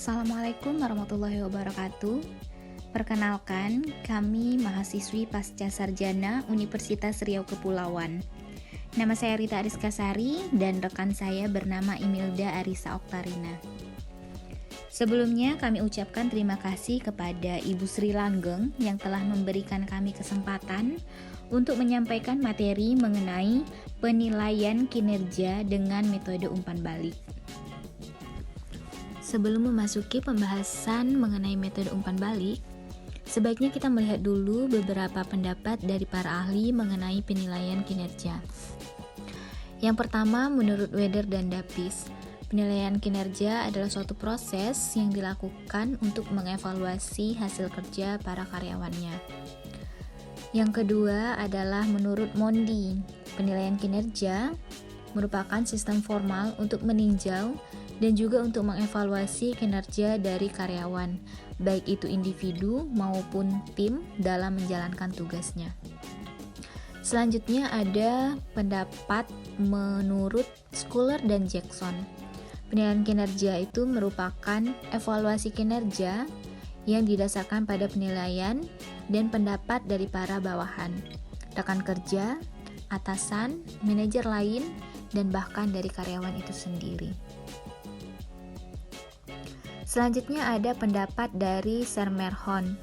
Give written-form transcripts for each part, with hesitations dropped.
Assalamualaikum warahmatullahi wabarakatuh. Perkenalkan, kami mahasiswi pasca sarjana Universitas Riau Kepulauan. Nama saya Rita Ariskasari dan rekan saya bernama Imilda Arisa Oktarina. Sebelumnya kami ucapkan terima kasih kepada Ibu Sri Langgeng yang telah memberikan kami kesempatan untuk menyampaikan materi mengenai penilaian kinerja dengan metode umpan balik. Sebelum memasuki pembahasan mengenai metode umpan balik, sebaiknya kita melihat dulu beberapa pendapat dari para ahli mengenai penilaian kinerja. Yang pertama, menurut Weder dan Dapis, penilaian kinerja adalah suatu proses yang dilakukan untuk mengevaluasi hasil kerja para karyawannya. Yang kedua adalah menurut Mondi, penilaian kinerja merupakan sistem formal untuk meninjau dan juga untuk mengevaluasi kinerja dari karyawan, baik itu individu maupun tim dalam menjalankan tugasnya. Selanjutnya ada pendapat menurut Schuller dan Jackson. Penilaian kinerja itu merupakan evaluasi kinerja yang didasarkan pada penilaian dan pendapat dari para bawahan, rekan kerja, atasan, manajer lain, dan bahkan dari karyawan itu sendiri. Selanjutnya ada pendapat dari Sermerhon,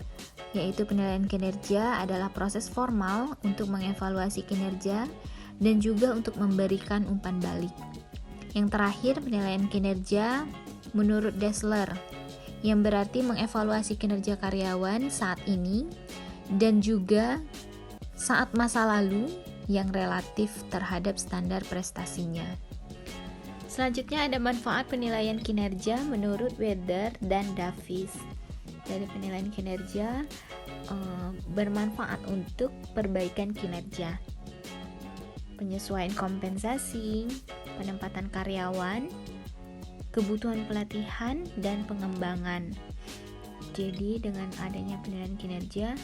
yaitu penilaian kinerja adalah proses formal untuk mengevaluasi kinerja dan juga untuk memberikan umpan balik. Yang terakhir, penilaian kinerja menurut Dessler, yang berarti mengevaluasi kinerja karyawan saat ini dan juga saat masa lalu yang relatif terhadap standar prestasinya. Selanjutnya ada manfaat penilaian kinerja menurut Weder dan Davis. Dari penilaian kinerja bermanfaat untuk perbaikan kinerja, penyesuaian kompensasi, penempatan karyawan, kebutuhan pelatihan, dan pengembangan. Jadi dengan adanya penilaian kinerja,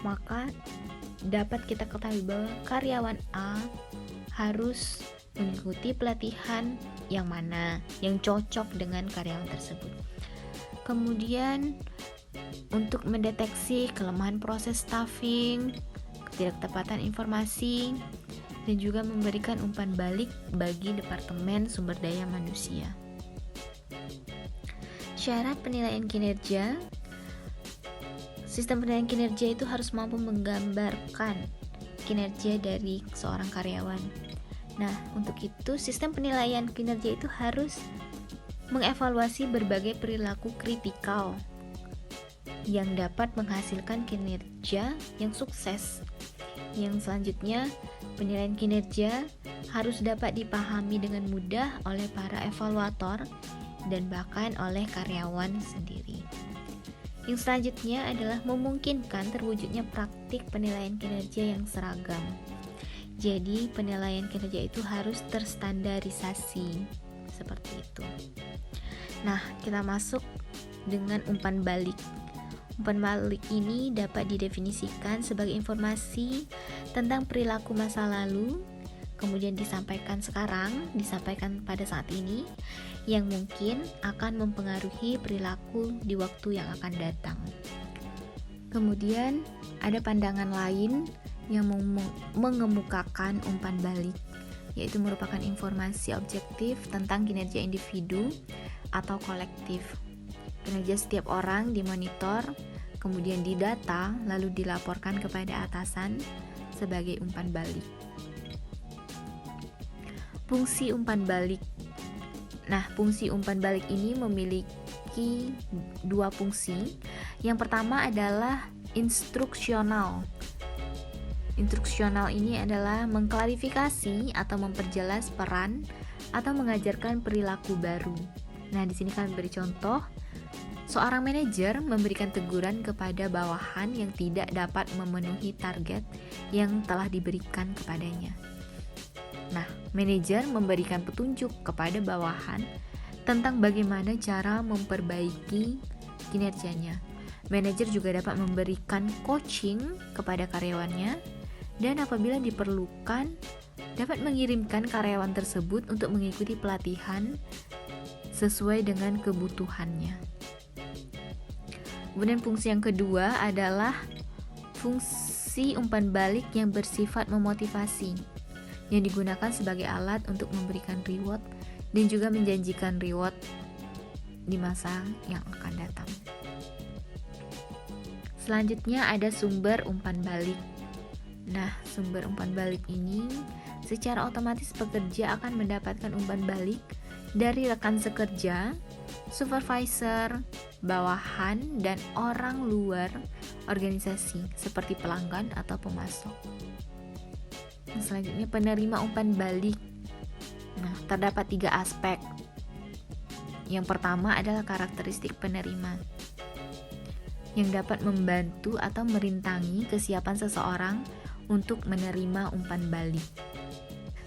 maka dapat kita ketahui bahwa karyawan A harus mengikuti pelatihan yang mana yang cocok dengan karyawan tersebut. Kemudian untuk mendeteksi kelemahan proses staffing, ketidaktepatan informasi, dan juga memberikan umpan balik bagi Departemen Sumber Daya Manusia. Syarat penilaian kinerja. Sistem penilaian kinerja itu harus mampu menggambarkan kinerja dari seorang karyawan. Nah, untuk itu sistem penilaian kinerja itu harus mengevaluasi berbagai perilaku kritikal yang dapat menghasilkan kinerja yang sukses. Yang selanjutnya, penilaian kinerja harus dapat dipahami dengan mudah oleh para evaluator dan bahkan oleh karyawan sendiri. Yang selanjutnya adalah memungkinkan terwujudnya praktik penilaian kinerja yang seragam. Jadi penilaian kinerja itu harus terstandarisasi seperti itu. Nah, kita masuk dengan umpan balik. Umpan balik ini dapat didefinisikan sebagai informasi tentang perilaku masa lalu, kemudian disampaikan pada saat ini, yang mungkin akan mempengaruhi perilaku di waktu yang akan datang. Kemudian ada pandangan lain yang mengemukakan umpan balik, yaitu merupakan informasi objektif tentang kinerja individu atau kolektif. Kinerja setiap orang dimonitor, kemudian didata, lalu dilaporkan kepada atasan sebagai umpan balik. Fungsi umpan balik. Nah, fungsi umpan balik ini memiliki dua fungsi. Yang pertama adalah instruksional. Instruksional ini adalah mengklarifikasi atau memperjelas peran atau mengajarkan perilaku baru. Nah, di sini kami beri contoh. Seorang manajer memberikan teguran kepada bawahan yang tidak dapat memenuhi target yang telah diberikan kepadanya. Nah, manajer memberikan petunjuk kepada bawahan tentang bagaimana cara memperbaiki kinerjanya. Manajer juga dapat memberikan coaching kepada karyawannya, dan apabila diperlukan dapat mengirimkan karyawan tersebut untuk mengikuti pelatihan sesuai dengan kebutuhannya. Kemudian fungsi yang kedua adalah fungsi umpan balik yang bersifat memotivasi, yang digunakan sebagai alat untuk memberikan reward dan juga menjanjikan reward di masa yang akan datang. Selanjutnya ada sumber umpan balik. Nah, sumber umpan balik ini secara otomatis pekerja akan mendapatkan umpan balik dari rekan sekerja, supervisor, bawahan, dan orang luar organisasi seperti pelanggan atau pemasok. Selanjutnya penerima umpan balik. Nah, terdapat 3 aspek. Yang pertama adalah karakteristik penerima, yang dapat membantu atau merintangi kesiapan seseorang untuk menerima umpan balik.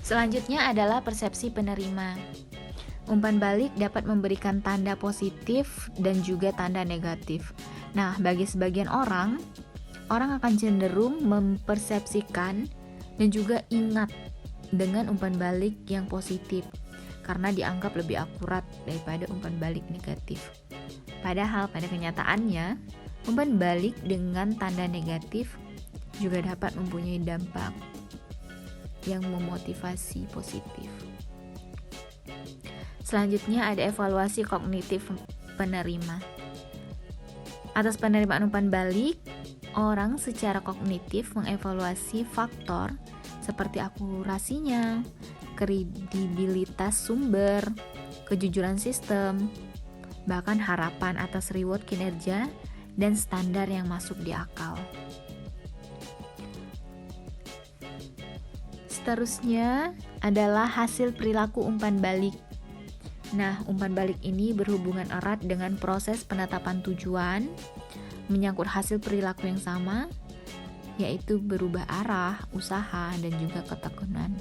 Selanjutnya adalah persepsi penerima. Umpan balik dapat memberikan tanda positif dan juga tanda negatif. Nah, bagi sebagian orang akan cenderung mempersepsikan dan juga ingat dengan umpan balik yang positif karena dianggap lebih akurat daripada umpan balik negatif. Padahal pada kenyataannya, umpan balik dengan tanda negatif juga dapat mempunyai dampak yang memotivasi positif. Selanjutnya ada evaluasi kognitif penerima. Atas penerimaan umpan balik, orang secara kognitif mengevaluasi faktor seperti akurasinya, kredibilitas sumber, kejujuran sistem, bahkan harapan atas reward kinerja dan standar yang masuk di akal. Seterusnya adalah hasil perilaku umpan balik. Nah, umpan balik ini berhubungan erat dengan proses penetapan tujuan, menyangkut hasil perilaku yang sama, yaitu berubah arah, usaha, dan juga ketekunan.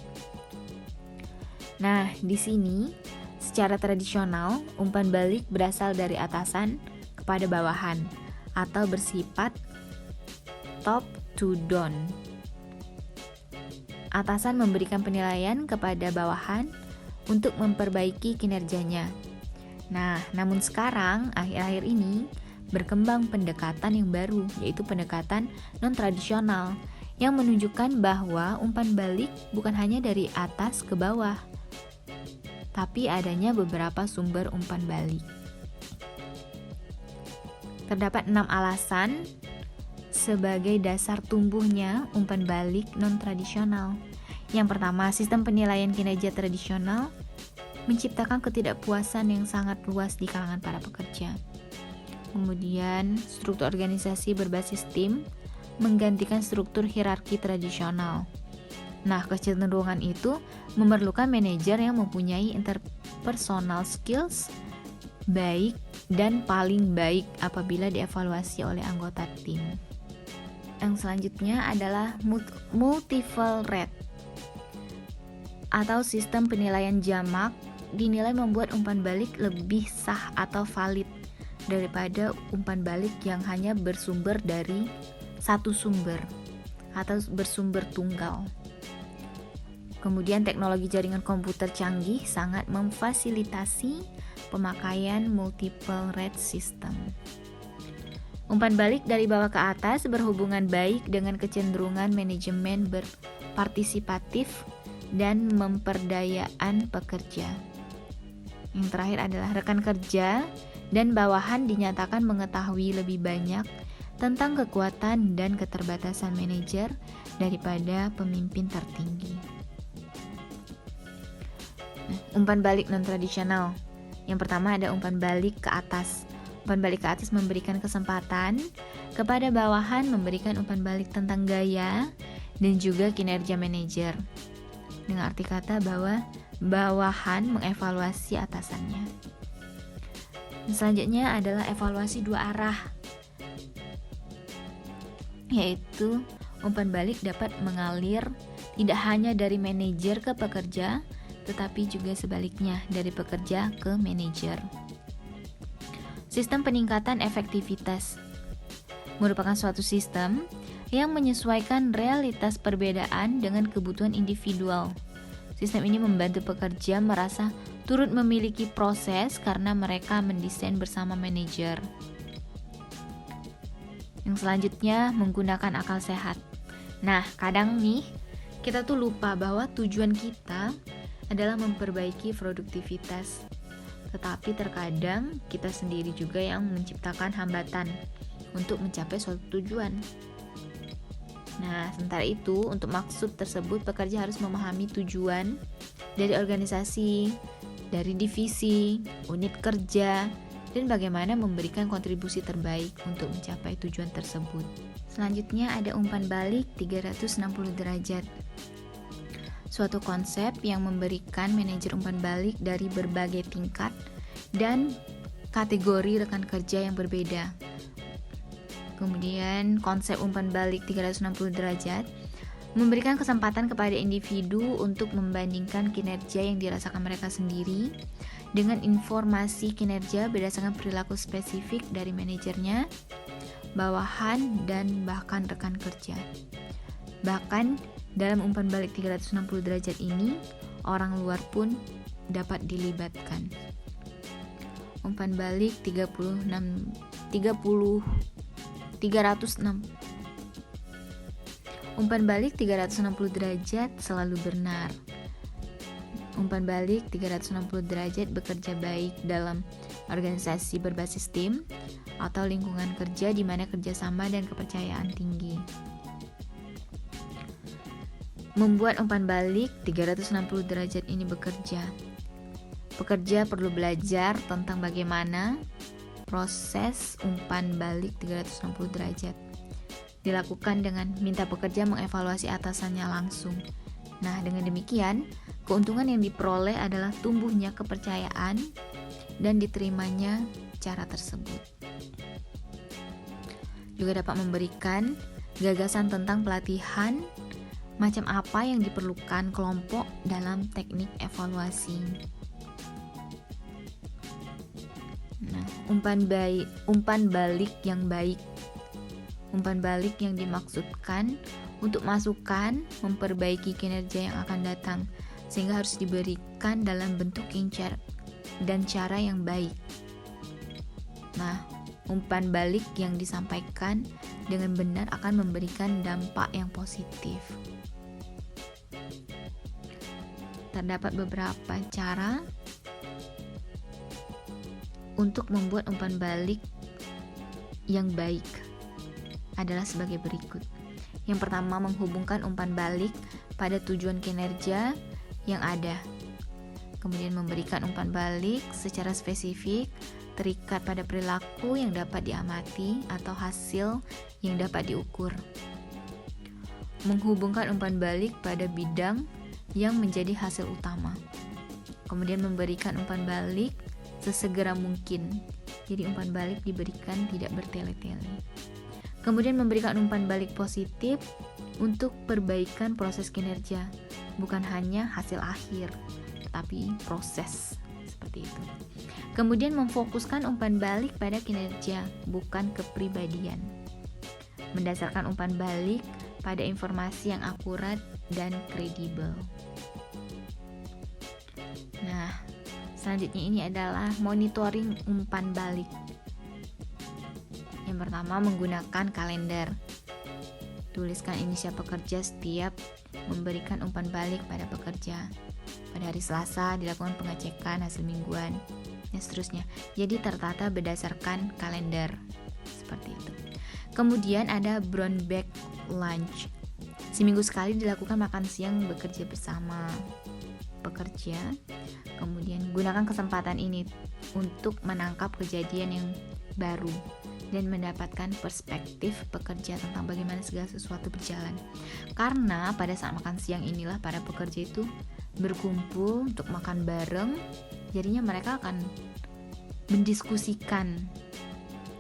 Nah, di sini secara tradisional umpan balik berasal dari atasan kepada bawahan atau bersifat top to down. Atasan memberikan penilaian kepada bawahan untuk memperbaiki kinerjanya. Nah, namun sekarang akhir-akhir ini berkembang pendekatan yang baru, yaitu pendekatan non-tradisional yang menunjukkan bahwa umpan balik bukan hanya dari atas ke bawah, tapi adanya beberapa sumber umpan balik. Terdapat 6 alasan sebagai dasar tumbuhnya umpan balik non-tradisional. Yang pertama, sistem penilaian kinerja tradisional menciptakan ketidakpuasan yang sangat luas di kalangan para pekerja. Kemudian, struktur organisasi berbasis tim menggantikan struktur hierarki tradisional. Nah, kecenderungan itu memerlukan manajer yang mempunyai interpersonal skills baik dan paling baik apabila dievaluasi oleh anggota tim. Yang selanjutnya adalah multiple rate atau sistem penilaian jamak dinilai membuat umpan balik lebih sah atau valid daripada umpan balik yang hanya bersumber dari satu sumber atau bersumber tunggal. Kemudian teknologi jaringan komputer canggih sangat memfasilitasi pemakaian multiple rate system. Umpan balik dari bawah ke atas berhubungan baik dengan kecenderungan manajemen berpartisipatif dan memperdayaan pekerja. Yang terakhir adalah rekan kerja dan bawahan dinyatakan mengetahui lebih banyak tentang kekuatan dan keterbatasan manajer daripada pemimpin tertinggi. Umpan balik non-tradisional. Yang pertama ada umpan balik ke atas. Umpan balik ke atas memberikan kesempatan kepada bawahan memberikan umpan balik tentang gaya dan juga kinerja manajer. Dengan arti kata bahwa bawahan mengevaluasi atasannya. Selanjutnya adalah evaluasi dua arah, yaitu umpan balik dapat mengalir tidak hanya dari manajer ke pekerja, tetapi juga sebaliknya dari pekerja ke manajer. Sistem peningkatan efektivitas merupakan suatu sistem yang menyesuaikan realitas perbedaan dengan kebutuhan individual. Sistem ini membantu pekerja merasa turut memiliki proses karena mereka mendesain bersama manajer. Yang selanjutnya, menggunakan akal sehat. Nah, kadang nih kita tuh lupa bahwa tujuan kita adalah memperbaiki produktivitas. Tetapi terkadang kita sendiri juga yang menciptakan hambatan untuk mencapai suatu tujuan. Nah, sementara itu, untuk maksud tersebut, pekerja harus memahami tujuan dari organisasi, dari divisi, unit kerja, dan bagaimana memberikan kontribusi terbaik untuk mencapai tujuan tersebut. Selanjutnya ada umpan balik 360 derajat. Suatu konsep yang memberikan manajer umpan balik dari berbagai tingkat dan kategori rekan kerja yang berbeda. Kemudian konsep umpan balik 360 derajat memberikan kesempatan kepada individu untuk membandingkan kinerja yang dirasakan mereka sendiri dengan informasi kinerja berdasarkan perilaku spesifik dari manajernya, bawahan, dan bahkan rekan kerja. Bahkan dalam umpan balik 360 derajat ini, orang luar pun dapat dilibatkan. Umpan balik 360 Umpan balik 360 derajat selalu benar. Umpan balik 360 derajat bekerja baik dalam organisasi berbasis tim atau lingkungan kerja di mana kerjasama dan kepercayaan tinggi. Membuat umpan balik 360 derajat ini bekerja. Pekerja perlu belajar tentang bagaimana proses umpan balik 360 derajat dilakukan dengan minta pekerja mengevaluasi atasannya langsung. Nah, dengan demikian, keuntungan yang diperoleh adalah tumbuhnya kepercayaan dan diterimanya cara tersebut. Juga dapat memberikan gagasan tentang pelatihan macam apa yang diperlukan kelompok dalam teknik evaluasi. Nah, umpan balik yang baik. Umpan balik yang dimaksudkan untuk masukan memperbaiki kinerja yang akan datang, sehingga harus diberikan dalam bentuk dan cara yang baik. Nah, umpan balik yang disampaikan dengan benar akan memberikan dampak yang positif. Terdapat beberapa cara untuk membuat umpan balik yang baik adalah sebagai berikut. Yang pertama, menghubungkan umpan balik pada tujuan kinerja yang ada. Kemudian memberikan umpan balik secara spesifik terikat pada perilaku yang dapat diamati atau hasil yang dapat diukur. Menghubungkan umpan balik pada bidang yang menjadi hasil utama. Kemudian memberikan umpan balik sesegera mungkin. Jadi umpan balik diberikan tidak bertele-tele. Kemudian memberikan umpan balik positif untuk perbaikan proses kinerja, bukan hanya hasil akhir, tetapi proses seperti itu. Kemudian memfokuskan umpan balik pada kinerja, bukan kepribadian. Mendasarkan umpan balik pada informasi yang akurat dan kredibel. Nah, selanjutnya ini adalah monitoring umpan balik. Yang pertama, menggunakan kalender. Tuliskan inisial pekerja setiap memberikan umpan balik pada pekerja. Pada hari Selasa dilakukan pengecekan hasil mingguan, dan seterusnya. Jadi tertata berdasarkan kalender. Seperti itu. Kemudian ada brown bag lunch. Seminggu sekali dilakukan makan siang bekerja bersama pekerja. Kemudian gunakan kesempatan ini untuk menangkap kejadian yang baru dan mendapatkan perspektif pekerja tentang bagaimana segala sesuatu berjalan. Karena pada saat makan siang inilah para pekerja itu berkumpul untuk makan bareng, jadinya mereka akan mendiskusikan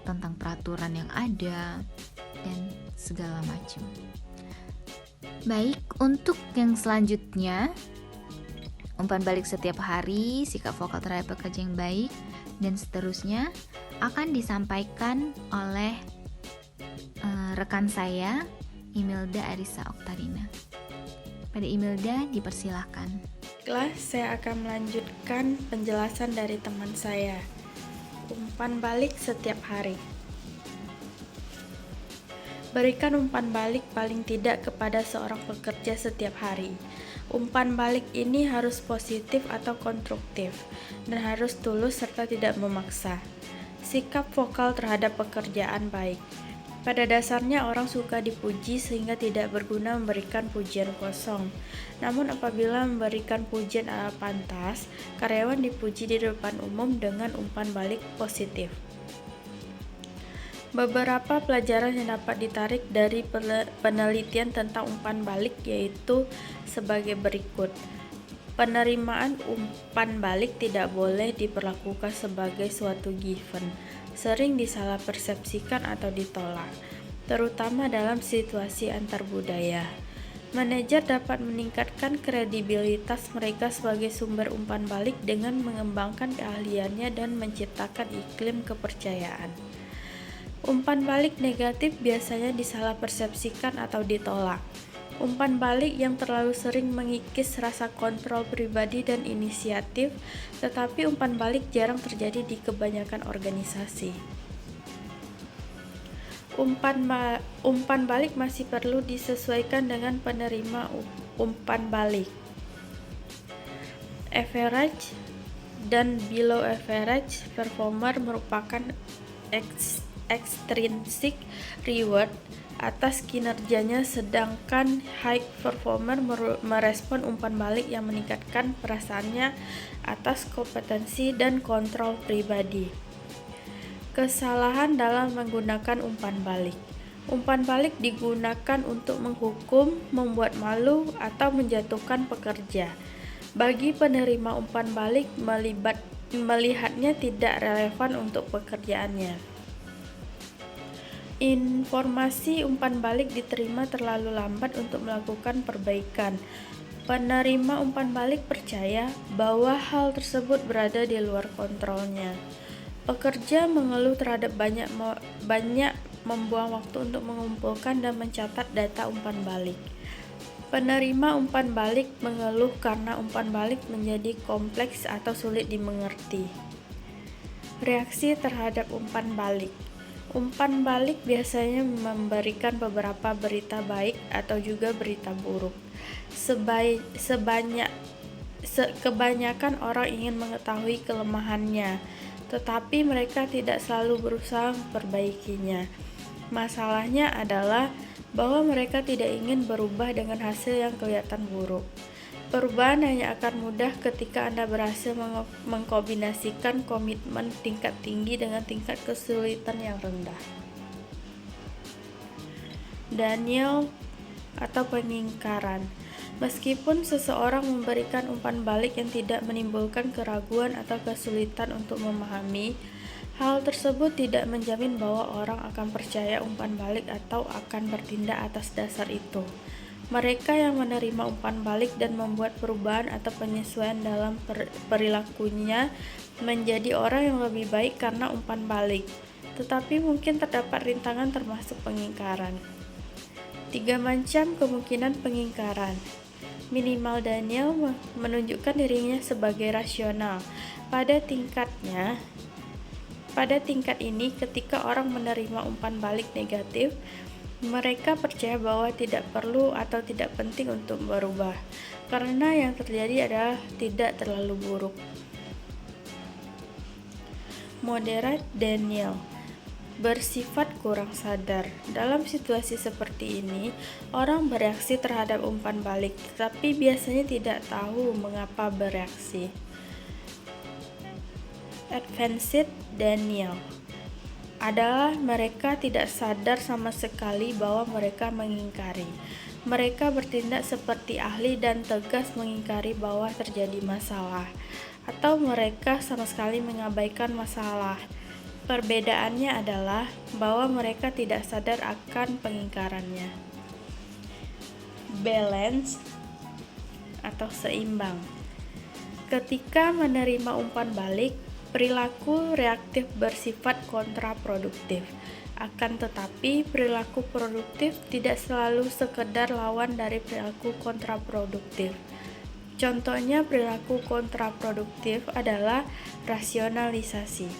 tentang peraturan yang ada dan segala macam. Baik, untuk yang selanjutnya, umpan balik setiap hari, sikap vokal terhadap pekerja yang baik, dan seterusnya akan disampaikan oleh rekan saya, Imelda Arisa Oktarina. Pada Imelda dipersilahkan. Baiklah, saya akan melanjutkan penjelasan dari teman saya. Umpan balik setiap hari. Berikan umpan balik paling tidak kepada seorang pekerja setiap hari. Umpan balik ini harus positif atau konstruktif, dan harus tulus serta tidak memaksa. Sikap vokal terhadap pekerjaan baik. Pada dasarnya orang suka dipuji sehingga tidak berguna memberikan pujian kosong. Namun apabila memberikan pujian ala pantas, karyawan dipuji di depan umum dengan umpan balik positif. Beberapa pelajaran yang dapat ditarik dari penelitian tentang umpan balik yaitu sebagai berikut. Penerimaan umpan balik tidak boleh diperlakukan sebagai suatu given, sering disalah persepsikan atau ditolak, terutama dalam situasi antar budaya. Manajer dapat meningkatkan kredibilitas mereka sebagai sumber umpan balik dengan mengembangkan keahliannya dan menciptakan iklim kepercayaan. Umpan balik negatif biasanya disalah persepsikan atau ditolak. Umpan balik yang terlalu sering mengikis rasa kontrol pribadi dan inisiatif, tetapi umpan balik jarang terjadi di kebanyakan organisasi. Umpan balik masih perlu disesuaikan dengan penerima umpan balik. Average dan below average performer merupakan extrinsic reward atas kinerjanya, sedangkan high performer merespon umpan balik yang meningkatkan perasaannya atas kompetensi dan kontrol pribadi. Kesalahan dalam menggunakan umpan balik. Umpan balik digunakan untuk menghukum, membuat malu, atau menjatuhkan pekerja. Bagi penerima umpan balik, melihatnya tidak relevan untuk pekerjaannya. Informasi umpan balik diterima terlalu lambat untuk melakukan perbaikan. Penerima umpan balik percaya bahwa hal tersebut berada di luar kontrolnya. Pekerja mengeluh terhadap banyak membuang waktu untuk mengumpulkan dan mencatat data umpan balik. Penerima umpan balik mengeluh karena umpan balik menjadi kompleks atau sulit dimengerti. Reaksi terhadap umpan balik. Umpan balik biasanya memberikan beberapa berita baik atau juga berita buruk. Kebanyakan orang ingin mengetahui kelemahannya, tetapi mereka tidak selalu berusaha memperbaikinya. Masalahnya adalah bahwa mereka tidak ingin berubah dengan hasil yang kelihatan buruk. Perubahan hanya akan mudah ketika Anda berhasil mengkombinasikan komitmen tingkat tinggi dengan tingkat kesulitan yang rendah. Denial atau pengingkaran. Meskipun seseorang memberikan umpan balik yang tidak menimbulkan keraguan atau kesulitan untuk memahami, hal tersebut tidak menjamin bahwa orang akan percaya umpan balik atau akan bertindak atas dasar itu. Mereka yang menerima umpan balik dan membuat perubahan atau penyesuaian dalam perilakunya menjadi orang yang lebih baik karena umpan balik. Tetapi mungkin terdapat rintangan termasuk pengingkaran. 3 macam kemungkinan pengingkaran. Minimal Daniel menunjukkan dirinya sebagai rasional. Pada tingkat ini, ketika orang menerima umpan balik negatif, mereka percaya bahwa tidak perlu atau tidak penting untuk berubah, karena yang terjadi adalah tidak terlalu buruk. Moderate Daniel bersifat kurang sadar. Dalam situasi seperti ini, orang bereaksi terhadap umpan balik, tetapi biasanya tidak tahu mengapa bereaksi. Advanced Daniel adalah mereka tidak sadar sama sekali bahwa mereka mengingkari. Mereka bertindak seperti ahli dan tegas mengingkari bahwa terjadi masalah, atau mereka sama sekali mengabaikan masalah. Perbedaannya adalah bahwa mereka tidak sadar akan pengingkarannya. Balance atau seimbang. Ketika menerima umpan balik, perilaku reaktif bersifat kontraproduktif. Akan tetapi, perilaku produktif tidak selalu sekedar lawan dari perilaku kontraproduktif. Contohnya perilaku kontraproduktif adalah rasionalisasi.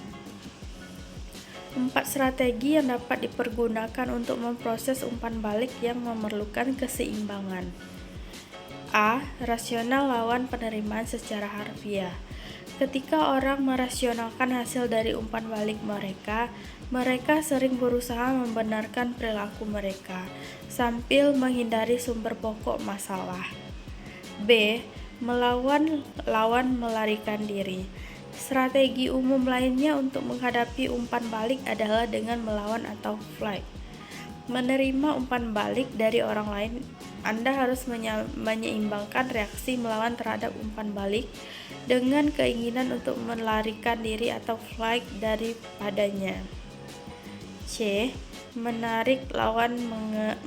4 strategi yang dapat dipergunakan untuk memproses umpan balik yang memerlukan keseimbangan. A. Rasional lawan penerimaan secara harfiah. Ketika orang merasionalkan hasil dari umpan balik mereka sering berusaha membenarkan perilaku mereka, sambil menghindari sumber pokok masalah. B. Melawan lawan melarikan diri. Strategi umum lainnya untuk menghadapi umpan balik adalah dengan melawan atau flight. Menerima umpan balik dari orang lain, Anda harus menyeimbangkan reaksi melawan terhadap umpan balik dengan keinginan untuk melarikan diri atau flight daripadanya. C. Menarik lawan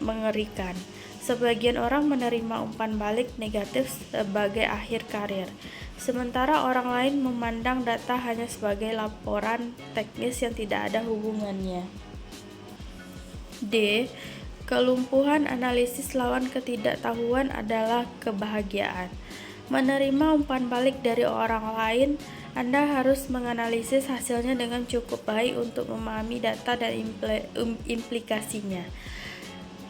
mengerikan. Sebagian orang menerima umpan balik negatif sebagai akhir karir, sementara orang lain memandang data hanya sebagai laporan teknis yang tidak ada hubungannya. D. Kelumpuhan analisis lawan ketidaktahuan adalah kebahagiaan. Menerima umpan balik dari orang lain, Anda harus menganalisis hasilnya dengan cukup baik untuk memahami data dan implikasinya,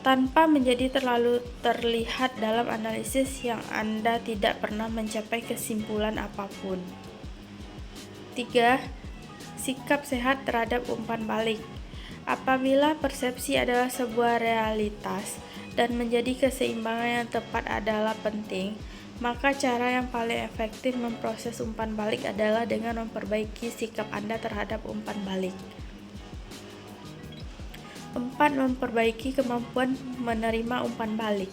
tanpa menjadi terlalu terlihat dalam analisis yang Anda tidak pernah mencapai kesimpulan apapun. 3. Sikap sehat terhadap umpan balik. Apabila persepsi adalah sebuah realitas dan menjadi keseimbangan yang tepat adalah penting, maka cara yang paling efektif memproses umpan balik adalah dengan memperbaiki sikap Anda terhadap umpan balik. 4. Memperbaiki kemampuan menerima umpan balik.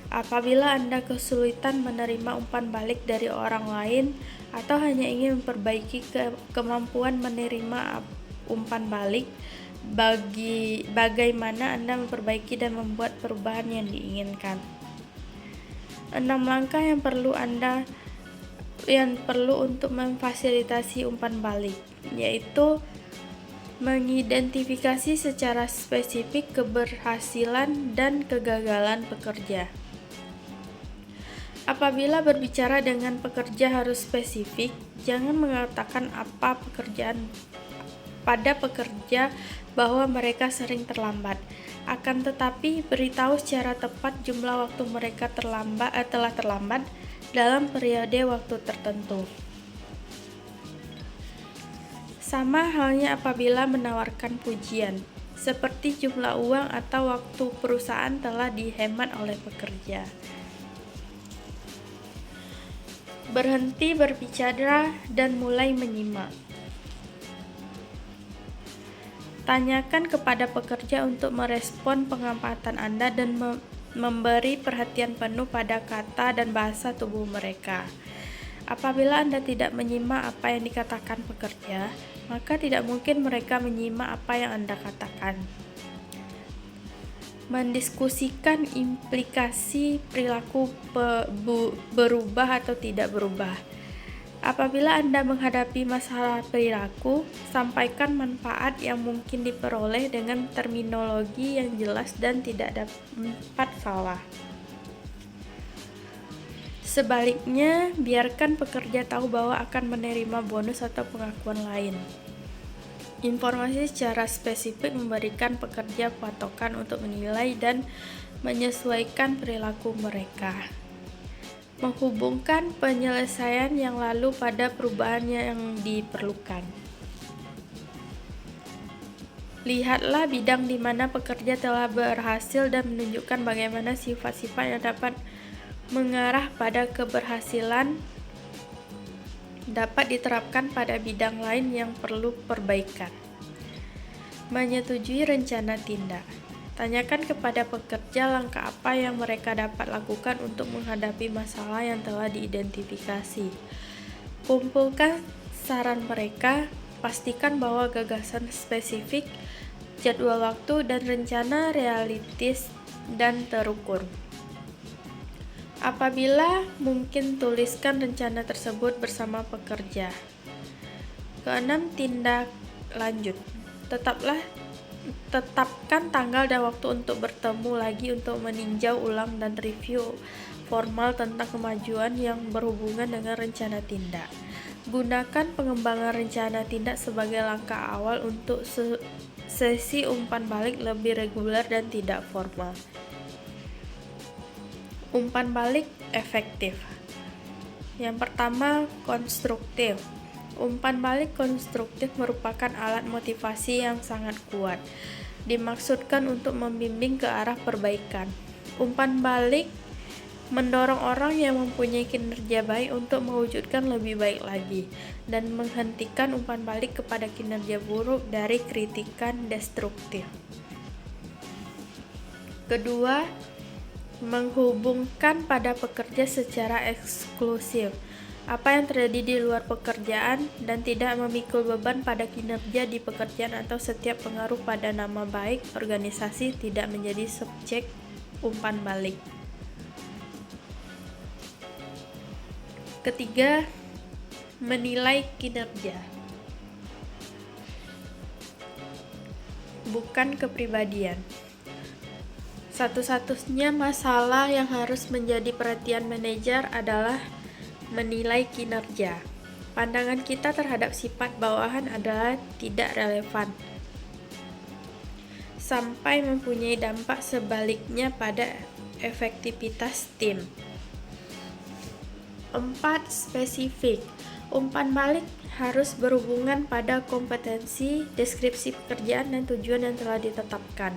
Apabila Anda kesulitan menerima umpan balik dari orang lain atau hanya ingin memperbaiki kemampuan menerima umpan balik, bagaimana Anda memperbaiki dan membuat perubahan yang diinginkan. 6 langkah yang perlu untuk memfasilitasi umpan balik, yaitu mengidentifikasi secara spesifik keberhasilan dan kegagalan pekerja. Apabila berbicara dengan pekerja harus spesifik, jangan mengatakan pada pekerja bahwa mereka sering terlambat. Akan tetapi, beritahu secara tepat jumlah waktu mereka telah terlambat dalam periode waktu tertentu. Sama halnya apabila menawarkan pujian, seperti jumlah uang atau waktu perusahaan telah dihemat oleh pekerja. Berhenti berbicara dan mulai menyimak. Tanyakan kepada pekerja untuk merespon pengamatan Anda dan memberi perhatian penuh pada kata dan bahasa tubuh mereka. Apabila Anda tidak menyimak apa yang dikatakan pekerja, maka tidak mungkin mereka menyimak apa yang Anda katakan. Mendiskusikan implikasi perilaku berubah atau tidak berubah. Apabila Anda menghadapi masalah perilaku, sampaikan manfaat yang mungkin diperoleh dengan terminologi yang jelas dan tidak dapat salah. Sebaliknya, biarkan pekerja tahu bahwa akan menerima bonus atau pengakuan lain. Informasi secara spesifik memberikan pekerja patokan untuk menilai dan menyesuaikan perilaku mereka. Menghubungkan penyelesaian yang lalu pada perubahan yang diperlukan. Lihatlah bidang di mana pekerja telah berhasil dan menunjukkan bagaimana sifat-sifat yang dapat mengarah pada keberhasilan dapat diterapkan pada bidang lain yang perlu perbaikan. Menyetujui rencana tindak. Tanyakan kepada pekerja langkah apa yang mereka dapat lakukan untuk menghadapi masalah yang telah diidentifikasi. Kumpulkan saran mereka, pastikan bahwa gagasan spesifik, jadwal waktu, dan rencana realistis dan terukur. Apabila mungkin, tuliskan rencana tersebut bersama pekerja. Keenam, tindak lanjut. Tetapkan tanggal dan waktu untuk bertemu lagi untuk meninjau ulang dan review formal tentang kemajuan yang berhubungan dengan rencana tindak. Gunakan pengembangan rencana tindak sebagai langkah awal untuk sesi umpan balik lebih reguler dan tidak formal. Umpan balik efektif. Yang pertama, konstruktif. Umpan balik konstruktif merupakan alat motivasi yang sangat kuat, dimaksudkan untuk membimbing ke arah perbaikan. Umpan balik mendorong orang yang mempunyai kinerja baik untuk mewujudkan lebih baik lagi, dan menghentikan umpan balik kepada kinerja buruk dari kritikan destruktif. Kedua, menghubungkan pada pekerja secara eksklusif. Apa yang terjadi di luar pekerjaan dan tidak memikul beban pada kinerja di pekerjaan atau setiap pengaruh pada nama baik organisasi tidak menjadi subjek umpan balik. Ketiga, menilai kinerja, bukan kepribadian. Satu-satunya masalah yang harus menjadi perhatian manajer adalah menilai kinerja. Pandangan kita terhadap sifat bawahan adalah tidak relevan, sampai mempunyai dampak sebaliknya pada efektivitas tim. 4. Spesifik. Umpan balik harus berhubungan pada kompetensi, deskripsi pekerjaan, dan tujuan yang telah ditetapkan.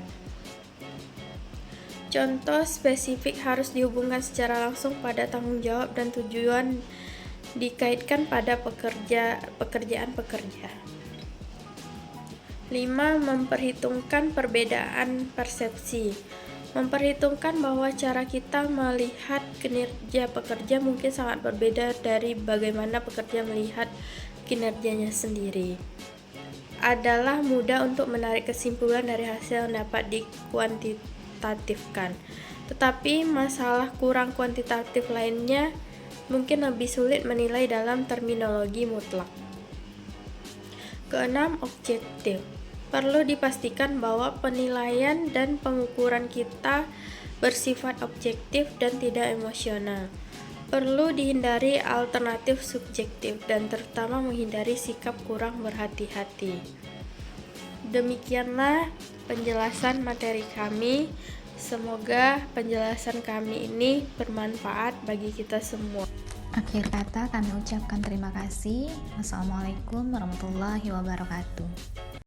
Contoh spesifik harus dihubungkan secara langsung pada tanggung jawab dan tujuan, dikaitkan pada pekerjaan pekerja. 5. Memperhitungkan perbedaan persepsi. Memperhitungkan bahwa cara kita melihat kinerja pekerja mungkin sangat berbeda dari bagaimana pekerja melihat kinerjanya sendiri. Adalah mudah untuk menarik kesimpulan dari hasil yang dapat dikuantitatifkan. Tetapi masalah kurang kuantitatif lainnya mungkin lebih sulit menilai dalam terminologi mutlak. Keenam, objektif. Perlu dipastikan bahwa penilaian dan pengukuran kita bersifat objektif dan tidak emosional. Perlu dihindari alternatif subjektif dan terutama menghindari sikap kurang berhati-hati. Demikianlah penjelasan materi kami. Semoga penjelasan kami ini bermanfaat bagi kita semua. Akhir kata kami ucapkan terima kasih. Wassalamualaikum warahmatullahi wabarakatuh.